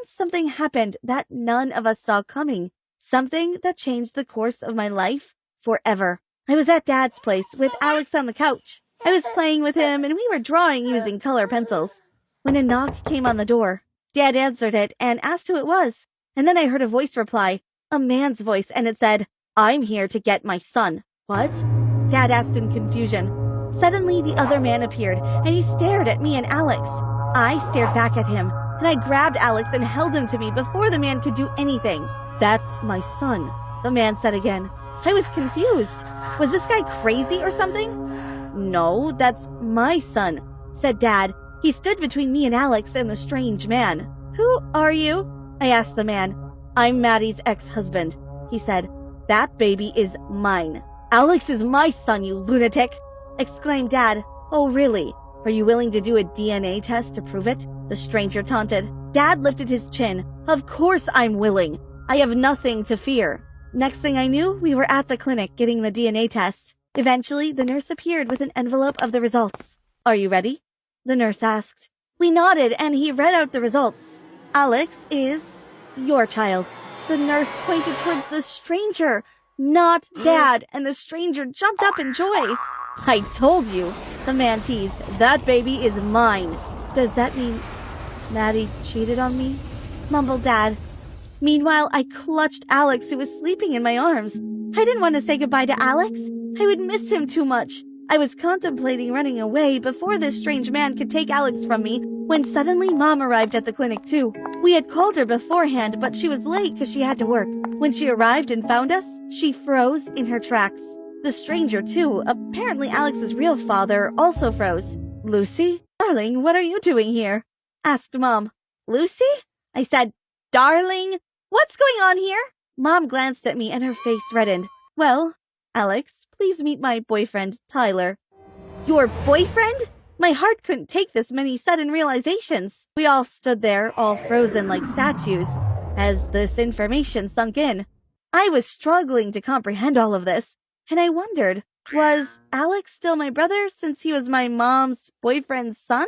something happened that none of us saw coming. Something that changed the course of my life forever. I was at Dad's place with Alex on the couch. I was playing with him and we were drawing using color pencils when a knock came on the door. Dad answered it and asked who it was. And then I heard a voice reply, a man's voice, and it said, "I'm here to get my son." What? Dad asked in confusion. Suddenly, the other man appeared, and he stared at me and Alex. I stared back at him, and I grabbed Alex and held him to me before the man could do anything. "That's my son," the man said again. I was confused. Was this guy crazy or something? "No, that's my son," said Dad. He stood between me and Alex and the strange man. "Who are you?" I asked the man. "I'm Maddie's ex-husband," he said. "That baby is mine." "Alex is my son, you lunatic!" exclaimed Dad. "Oh, really? Are you willing to do a DNA test to prove it?" the stranger taunted. Dad lifted his chin. "Of course I'm willing. I have nothing to fear." Next thing I knew, we were at the clinic getting the DNA test. Eventually, the nurse appeared with an envelope of the results. "Are you ready?" the nurse asked. We nodded, and he read out the results. "Alex is your child." The nurse pointed towards the stranger, not Dad, and the stranger jumped up in joy. "I told you," the man teased. "That baby is mine." "Does that mean Maddie cheated on me?" mumbled Dad. Meanwhile, I clutched Alex, who was sleeping in my arms. I didn't want to say goodbye to Alex. I would miss him too much. I was contemplating running away before this strange man could take Alex from me, when suddenly Mom arrived at the clinic too. We had called her beforehand, but she was late because she had to work. When she arrived and found us, she froze in her tracks. The stranger too, apparently Alex's real father, also froze. "Lucy? Darling, what are you doing here?" asked Mom. "Lucy?" I said. "Darling? What's going on here?" Mom glanced at me and her face reddened. "Well, Alex, please meet my boyfriend, Tyler." "Your boyfriend?" My heart couldn't take this many sudden realizations. We all stood there, all frozen like statues, as this information sunk in. I was struggling to comprehend all of this, and I wondered, was Alex still my brother since he was my mom's boyfriend's son?